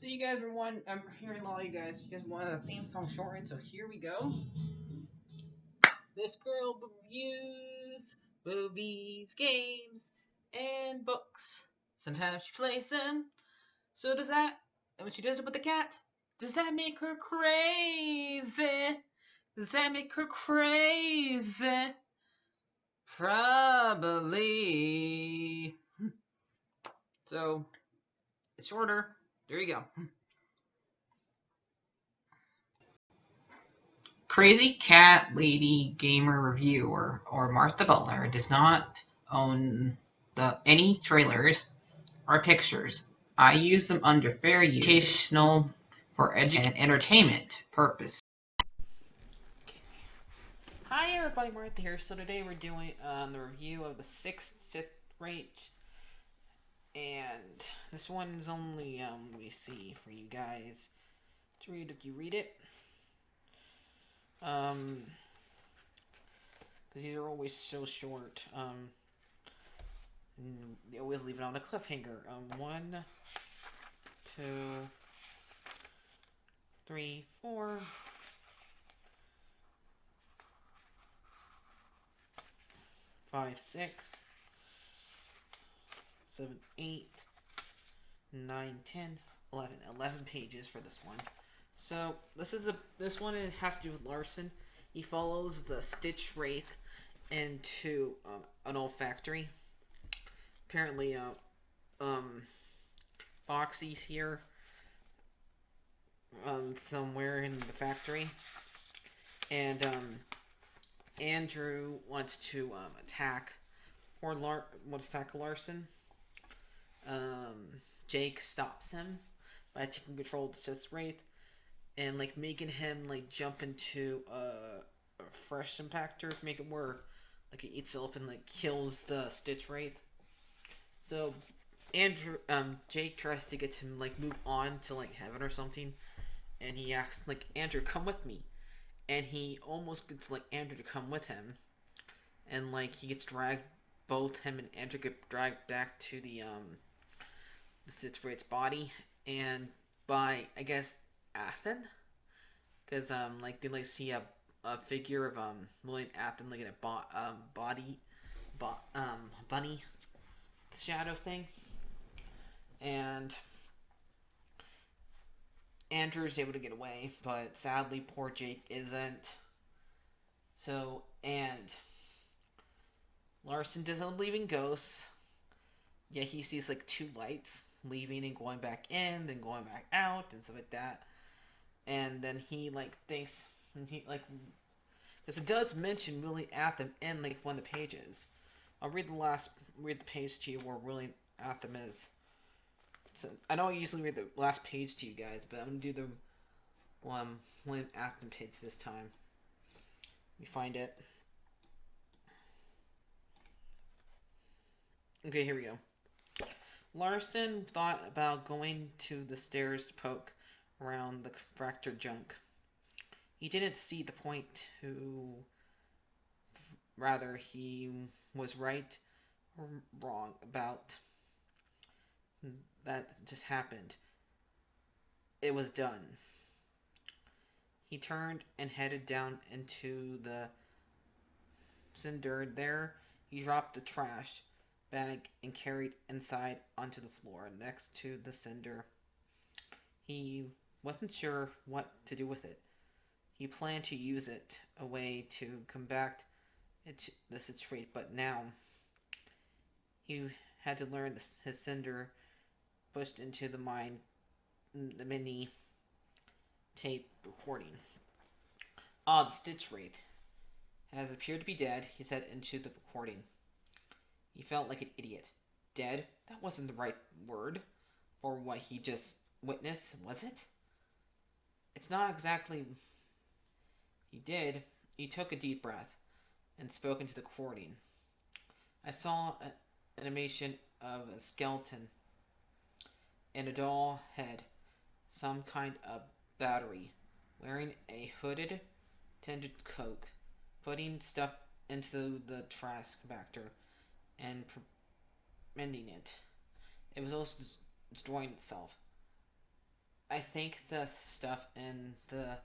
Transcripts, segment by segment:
So you guys were I'm hearing a lot of you guys. You guys wanted a theme song shortened, so here we go. This girl reviews movies, games, and books. Sometimes she plays them. So does that. And when she does it with the cat, does that make her crazy? Does that make her crazy? Probably. So it's shorter. There you go. CrazyCatLady Gamer Reviewer or Martha Butler does not own any trailers or pictures. I use them under fair use, educational, for education and entertainment purpose. Hi everybody, Martha here. So today we're doing the review of the Stitchwraith, and this one is only let me see for you guys to read if you read it. Because these are always so short. They always leave it on a cliffhanger. 1, 2, 3, 4, 5, 6, 7, 8, 9, 10, 11. 11 pages for this one. So this one has to do with Larson. He follows the Stitchwraith into an old factory. Apparently, Foxy's here somewhere in the factory, and Andrew wants to attack Larson. Jake stops him by taking control of the Stitchwraith and making him jump into a fresh impactor to make it where it eats up and kills the Stitchwraith. So Jake tries to get him move on to heaven or something, and he asks Andrew, come with me, and he almost gets Andrew to come with him, and he gets dragged. Both him and Andrew get dragged back to the Stitchwraith's body, and by I guess Athen, because they see a figure of William Athen in a bunny shadow thing, and Andrew's able to get away, but sadly poor Jake isn't. So, and Larson doesn't believe in ghosts. Yeah, he sees 2 lights leaving and going back in, then going back out, and stuff like that. And then he thinks, and he because it does mention William Athen in one of the pages. I'll read the page to you where William Athen is. So I know I usually read the last page to you guys, but I'm gonna do the William Athen page this time. Let me find it. Okay, here we go. Larson thought about going to the stairs to poke around the fractured junk. He didn't see the point rather he was right or wrong about that just happened. It was done. He turned and headed down into the cinder. There, he dropped the trash bag and carried inside onto the floor next to the cinder. He wasn't sure what to do with it. He planned to use it a way to combat the situation, but now he had to learn his cinder pushed into the mini tape recording. The Stitchwraith has appeared to be dead, he said into the recording. He felt like an idiot. Dead? That wasn't the right word for what he just witnessed, was it? It's not exactly. He took a deep breath and spoke into the recording. I saw an animation of a skeleton and a doll head, some kind of battery, wearing a hooded, tinted coat, putting stuff into the trash compactor and mending it. It was also destroying itself. I think the stuff in the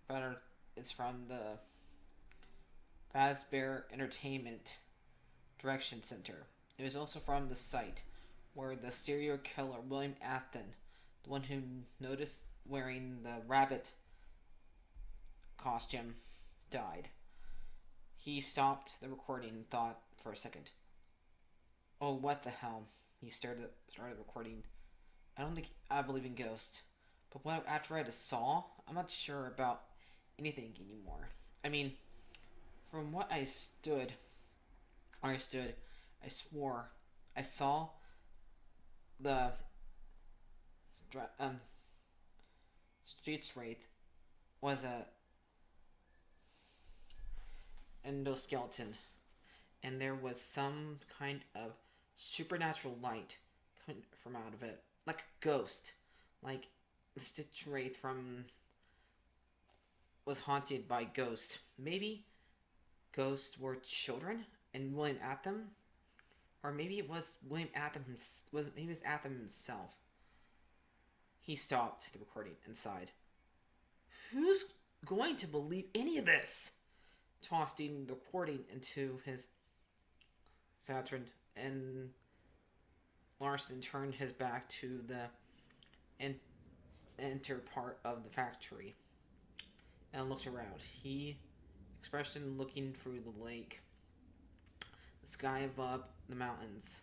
better it's from the Fazbear Entertainment Direction Center. It was also from the site where the serial killer William Afton, the one who noticed wearing the rabbit costume, died. He stopped the recording and thought for a second. Oh, what the hell? He started recording. I don't think I believe in ghosts. But what after I saw, I'm not sure about anything anymore. I mean, from what I swore I saw the Stitchwraith was a endoskeleton, and there was some kind of supernatural light coming from out of it, like a ghost, like the Stitchwraith from was haunted by ghosts. Maybe ghosts were children and William Atom, or maybe it was William Atom. Maybe it was Atom himself. He stopped the recording and sighed. Who's going to believe any of this? Tossing the recording into his Saturn, and Larson turned his back to the enter part of the factory and looked around. He expression looking through the lake. The sky above the mountains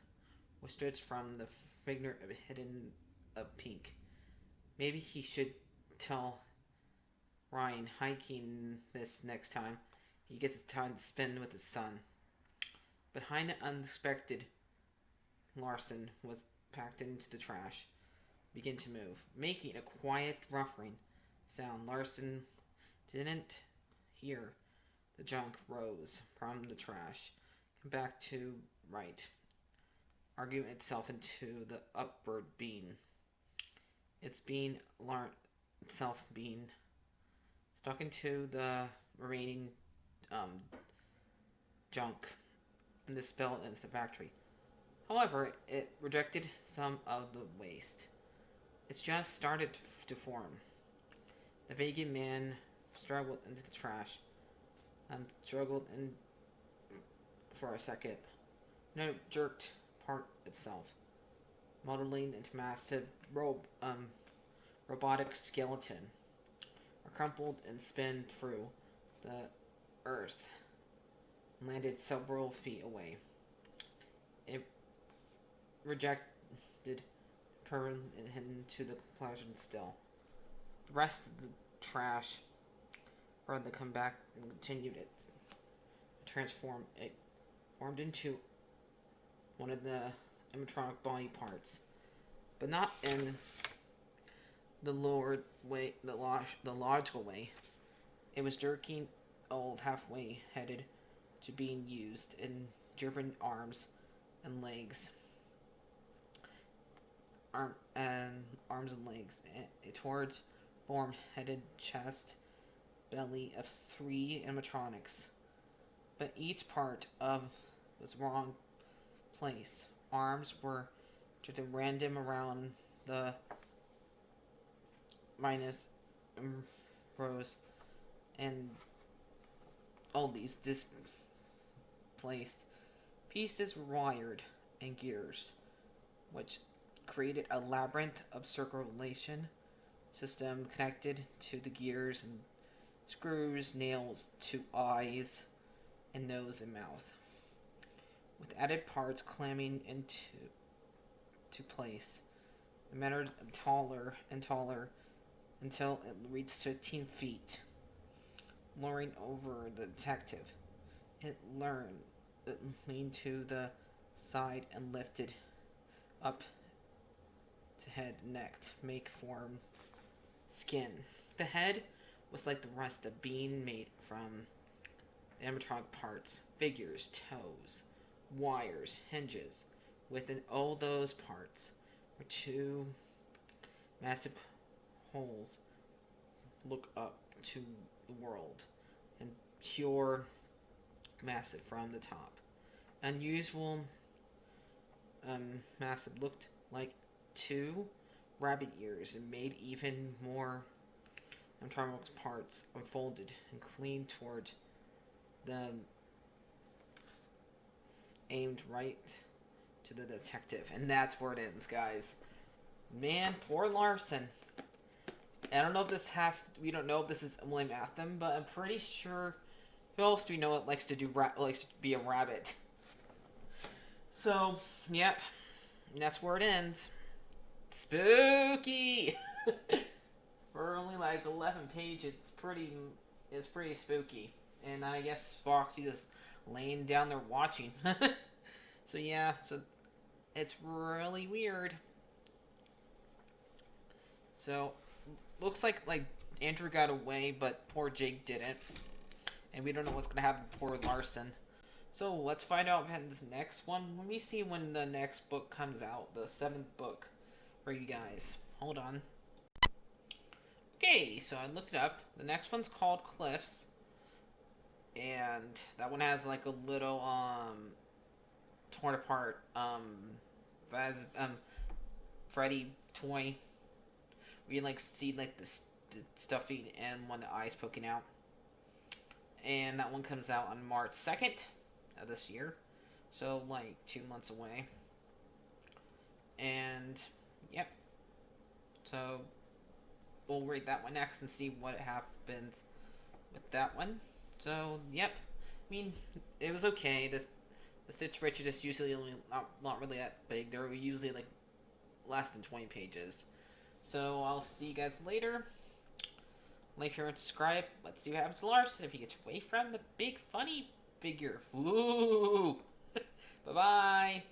was stretched from the figure of hidden of pink. Maybe he should tell Ryan hiking this next time he gets the time to spend with his son. Behind the unexpected, Larson was packed into the trash, began to move, making a quiet ruffling sound. Larson didn't hear the junk rose from the trash, come back to right, arguing itself into the upward beam. Its being itself being stuck into the remaining junk and dispelled into the factory. However, it rejected some of the waste. It just started to form. The vegan man struggled into the trash and struggled in for a second. Then it jerked apart itself, modeling into massive robotic skeleton, crumpled and spun through the earth and landed several feet away. It rejected into the completion still. The rest of the trash rather than come back and continued it. It formed into one of the animatronic body parts, but not in the lower way, the logical way. It was jerking old halfway headed to being used in driven arms and legs. Arms and legs towards formed headed chest belly of 3 animatronics, but each part of was wrong place. Arms were just random around the minus rows, and all these displaced pieces were wired and gears, which created a labyrinth of circulation system connected to the gears and screws, nails to eyes and nose and mouth, with added parts clamming into place. It mattered taller and taller until it reached 15 feet, lowering over the detective. It leaned to the side and lifted up to head and neck to make form skin. The head was like the rest of being made from animatronic parts, figures, toes, wires, hinges. Within all those parts were 2 massive holes look up to the world, and pure massive from the top. Unusual massive looked like 2 rabbit ears and made even more animatronic parts unfolded and cleaned toward them, aimed right to the detective. And that's where it ends, guys. Man, poor Larson. I don't know if this we don't know if this is William Atham, but I'm pretty sure. Who else do we know that likes to be a rabbit? So, yep, and that's where it ends. Spooky. For only like 11 pages, it's pretty spooky. And I guess Foxy just laying down there watching. So yeah, so it's really weird. So looks like Andrew got away, but poor Jake didn't, and we don't know what's gonna happen to poor Larson. So let's find out in this next one. Let me see when the next book comes out, the 7th book for you guys. Hold on. Okay, so I looked it up. The next one's called Cliffs, and that one has like a little torn apart Freddy toy. We like see like the stuffing and one of the eyes poking out. And that one comes out on March 2nd of this year. So like 2 months away. And yep. So we'll read that one next and see what happens with that one. So yep. I mean, it was okay. The Stitchwraiths are just usually only not really that big. They're usually like less than 20 pages. So I'll see you guys later. Like, share, and subscribe. Let's see what happens to Larson if he gets away from the big funny figure. Woo! Bye-bye.